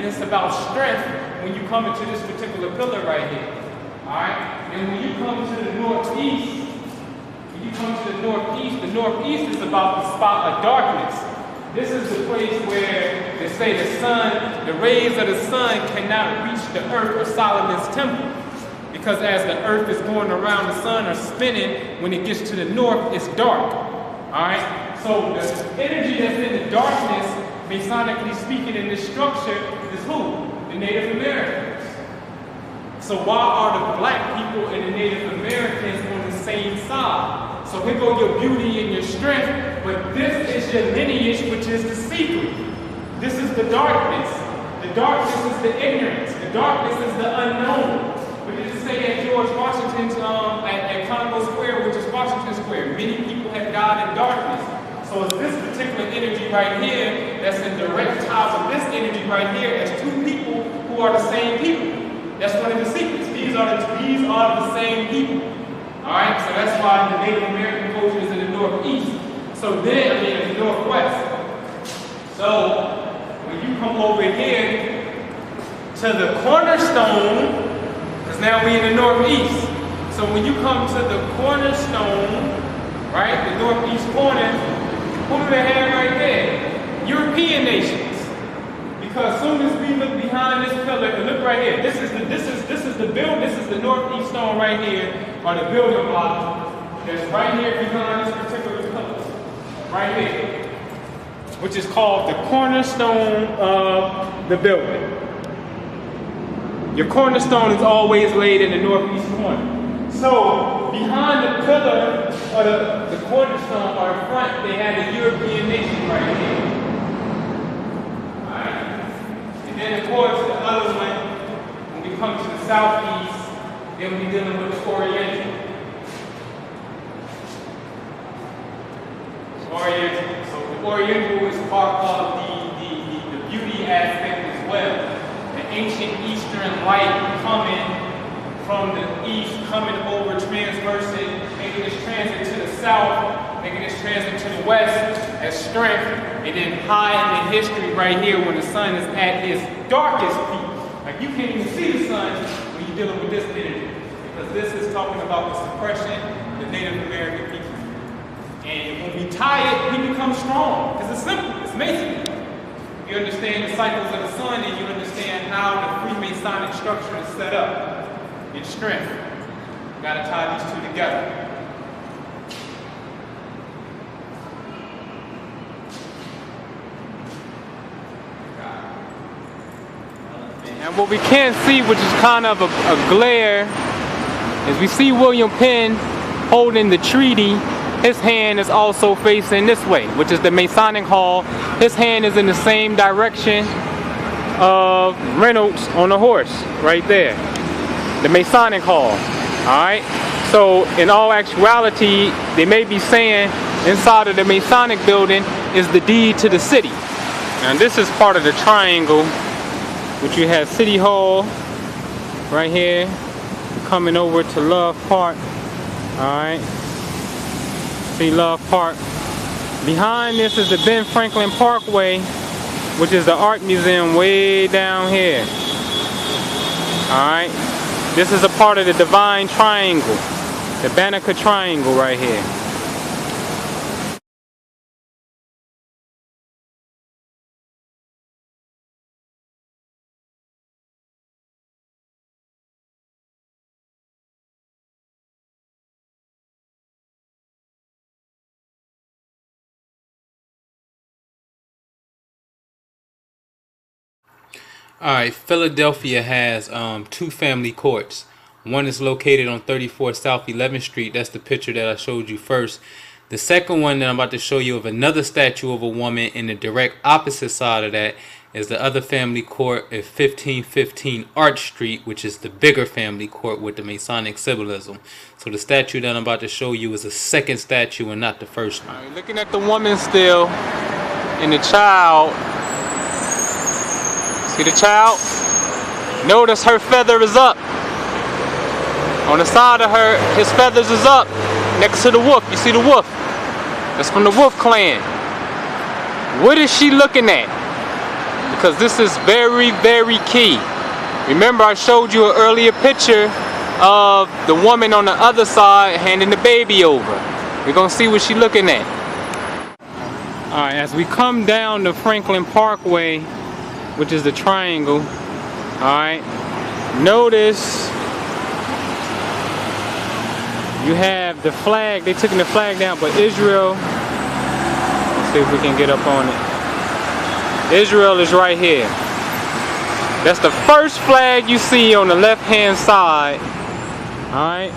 it's about strength when you come into this particular pillar right here. Alright? And when you come to the northeast, the northeast is about the spot of darkness. This is the place where they say the rays of the sun cannot reach the earth or Solomon's temple. Because as the earth is going around the sun or spinning, when it gets to the north, it's dark. Alright? So the energy that's in the darkness, Masonically speaking, in this structure is who? The Native Americans. So why are the black people and the Native Americans on the same side? So here go your beauty and your strength, but this is your lineage, which is the secret. This is the darkness. The darkness is the ignorance. The darkness is the unknown. What did it say at George Washington's, at Congo Square, which is Washington Square? Many people have died in darkness. So it's this particular energy right here that's in direct ties with this energy right here as two people who are the same people. That's one of the secrets. These are the same people. Alright, so that's why the Native American culture is in the northeast. So then, in the northwest. So when you come over here to the cornerstone, because now we're in the northeast. So when you come to the cornerstone, right, the northeast corner, who do they have right there? European nations. Because as soon as we look behind this pillar, and look right here, this is the northeast stone right here, or the building block that's right here behind this particular pillar. Right here. Which is called the cornerstone of the building. Your cornerstone is always laid in the northeast corner. So behind the pillar, or the cornerstone, or the front, they had a European nation right here. And then, of course, the other one, when we come to the southeast, then we're dealing with the Oriental. So the Oriental is part of the beauty aspect as well. The ancient Eastern light coming from the east, coming over, transversing, making this transit to the south, making this transit to the west as strength, and then high in the history right here when the sun is at its darkest peak. Like you can't even see the sun when you're dealing with this energy, because this is talking about the suppression of the Native American people. And when we tie it, we become strong, because it's simple, it's masonry. You understand the cycles of the sun, and you understand how the Freemasonic structure is set up. In strength. You gotta tie these two together. And what we can't see, which is kind of a glare, is we see William Penn holding the treaty. His hand is also facing this way, which is the Masonic Hall. His hand is in the same direction of Reynolds on the horse, right there. The Masonic Hall. Alright? So in all actuality, they may be saying inside of the Masonic building is the deed to the city. And this is part of the triangle, which you have City Hall right here, coming over to Love Park. Alright? See Love Park. Behind this is the Ben Franklin Parkway, which is the art museum way down here. Alright? This is a part of the Divine Triangle, the Banneker Triangle right here. Alright, Philadelphia has two family courts. One is located on 34 South 11th Street. That's the picture that I showed you first. The second one that I'm about to show you of another statue of a woman in the direct opposite side of that is the other family court at 1515 Arch Street, which is the bigger family court with the Masonic symbolism. So the statue that I'm about to show you is a second statue and not the first one. Alright, looking at the woman still and the child. See the child? Notice her feather is up. On the side of her, his feathers is up. Next to the wolf. You see the wolf? That's from the Wolf clan. What is she looking at? because this is very, very key. Remember, I showed you an earlier picture of the woman on the other side handing the baby over. We're gonna see what she's looking at. All right, as we come down the Franklin Parkway, which is the triangle, all right, notice you have the flag. They took the flag down, but Israel, let's see if we can get up on it. Israel is right here. That's the first flag you see on the left-hand side. All right.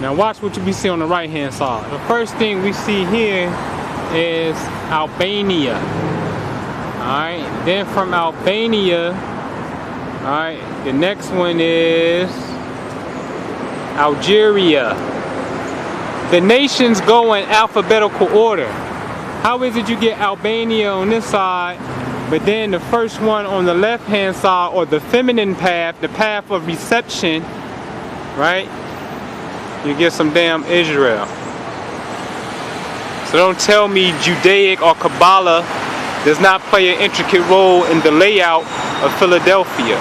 Now watch what we see on the right-hand side. The first thing we see here is Albania. All right. Then from Albania, all right, the next one is Algeria. The nations go in alphabetical order. How is it you get Albania on this side, but then the first one on the left-hand side, or the feminine path, the path of reception, right? You get some damn Israel. So don't tell me Judaic or Kabbalah does not play an intricate role in the layout of Philadelphia.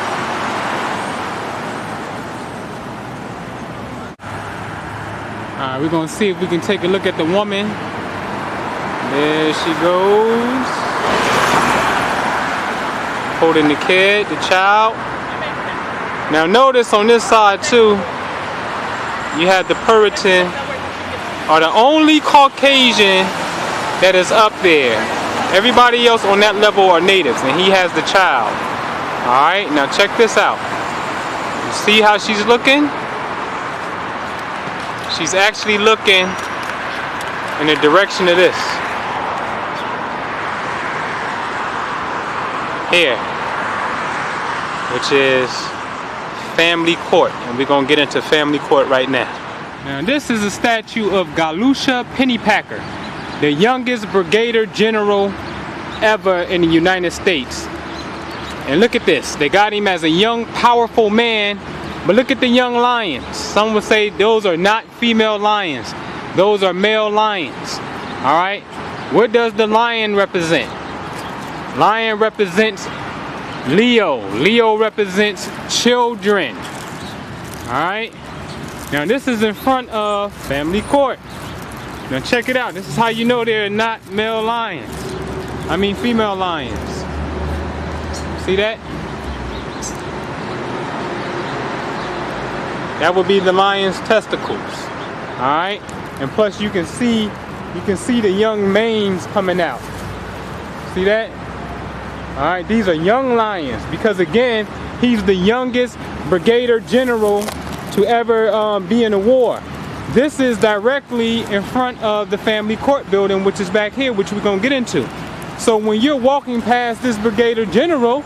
Alright, we're gonna see if we can take a look at the woman. There she goes. Holding the kid, the child. Now notice on this side too, you have the Puritan, or the only Caucasian that is up there. Everybody else on that level are natives, and he has the child. Alright, now check this out. You see how she's looking? She's actually looking in the direction of this. Here, which is family court, and we're gonna get into family court right now. Now this is a statue of Galusha Pennypacker, the youngest brigadier general ever in the United States. And look at this, they got him as a young, powerful man, but look at the young lions. Some would say those are not female lions, those are male lions. All right, what does the lion represent? Lion represents Leo. Leo represents children. Alright. Now this is in front of family court. Now check it out. This is how you know they're not male lions. I mean female lions. See that? That would be the lion's testicles. Alright? And plus you can see the young manes coming out. See that? Alright, these are young lions, because again, he's the youngest brigadier general to ever be in a war. This is directly in front of the family court building, which is back here, which we're going to get into. So when you're walking past this brigadier general,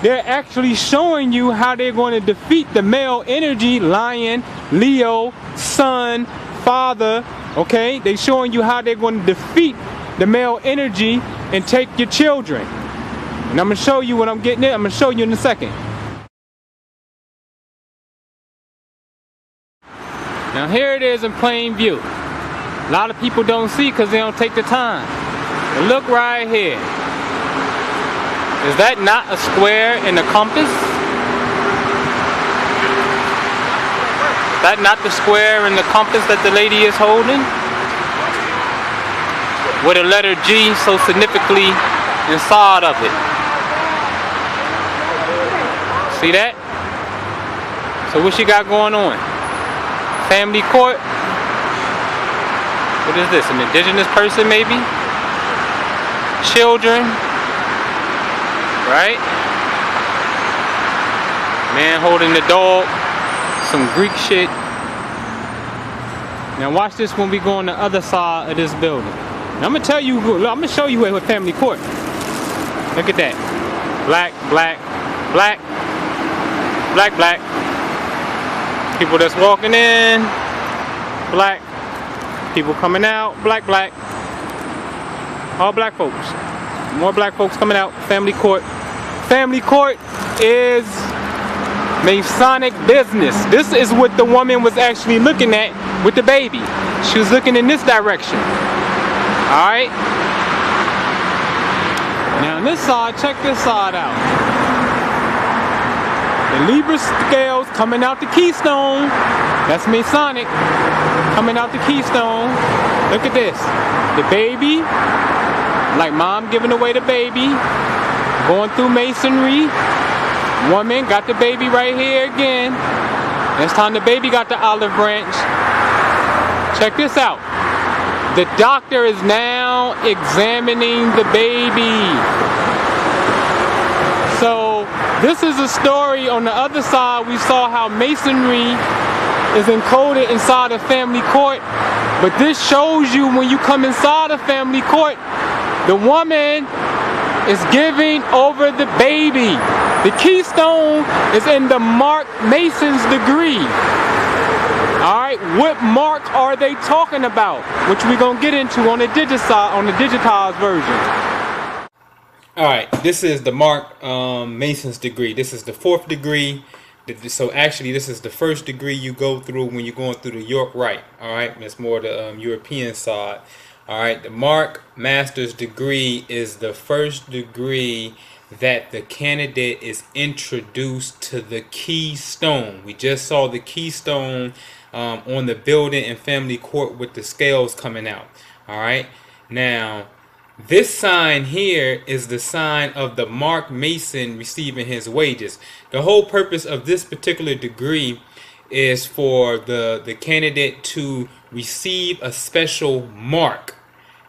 they're actually showing you how they're going to defeat the male energy, lion, Leo, son, father, okay? They're showing you how they're going to defeat the male energy and take your children. And I'm going to show you what I'm getting at. I'm going to show you in a second. Now here it is in plain view. A lot of people don't see because they don't take the time. But look right here. Is that not a square in the compass? Is that not the square in the compass that the lady is holding? With a letter G so significantly inside of it. See that? So what she got going on? Family court? What is this? An indigenous person maybe? Children? Right? Man holding the dog. Some Greek shit. Now watch this when we go on the other side of this building. Now I'm gonna tell you, I'm gonna show you what family court. Look at that. Black, black, black. Black, black. People that's walking in, black. People coming out, black, black. All black folks. More black folks coming out. Family court. Family court is Masonic business. This is what the woman was actually looking at with the baby. She was looking in this direction. Alright? Now this side, check this side out. The Libra scales coming out the keystone. That's Masonic. Coming out the keystone. Look at this. The baby, like mom giving away the baby, going through masonry. Woman got the baby right here again. This time the baby got the olive branch. Check this out. The doctor is now examining the baby. So this is a story. On the other side, we saw how masonry is encoded inside a family court. But this shows you when you come inside a family court, the woman is giving over the baby. The keystone is in the Mark Mason's degree. Alright, what mark are they talking about? Which we're going to get into on the digitized version. Alright, this is the Mark Mason's degree. This is the 4th degree. So actually this is the 1st degree you go through when you're going through the York Rite. Alright, that's more the European side. Alright, the Mark Master's degree is the 1st degree that the candidate is introduced to the keystone. We just saw the keystone on the building and family court with the scales coming out. Alright, now this sign here is the sign of the Mark Mason receiving his wages. The whole purpose of this particular degree is for the candidate to receive a special mark.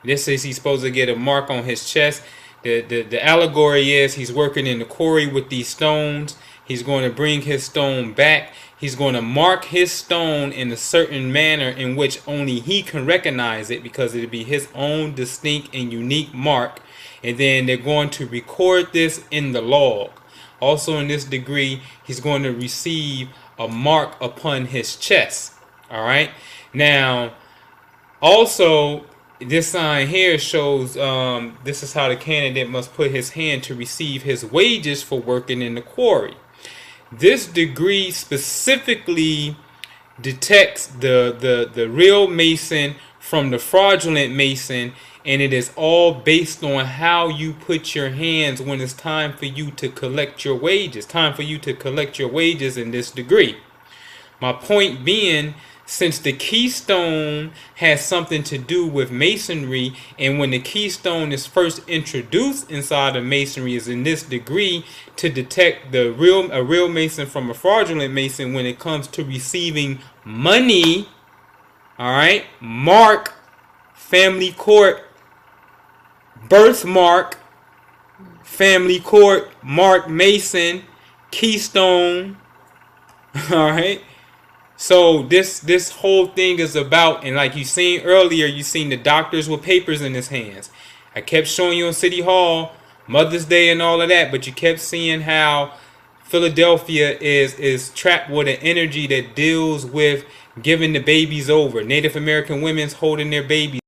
This is he's supposed to get a mark on his chest. The allegory is he's working in the quarry with these stones. He's going to bring his stone back. He's going to mark his stone in a certain manner in which only he can recognize it, because it'll be his own distinct and unique mark. And then they're going to record this in the log. Also in this degree, he's going to receive a mark upon his chest. All right. Now, also, this sign here shows this is how the candidate must put his hand to receive his wages for working in the quarry. This degree specifically detects the real Mason from the fraudulent Mason, and it is all based on how you put your hands when it's time for you to collect your wages. Time for you to collect your wages in this degree. My point being, since the keystone has something to do with masonry, and when the keystone is first introduced inside of masonry is in this degree to detect a real Mason from a fraudulent Mason when it comes to receiving money. All right, mark, family court, birthmark, family court, Mark Mason, keystone. All right. So this whole thing is about, and like you seen earlier, you seen the doctors with papers in his hands. I kept showing you on City Hall, Mother's Day and all of that, but you kept seeing how Philadelphia is trapped with an energy that deals with giving the babies over. Native American women's holding their babies.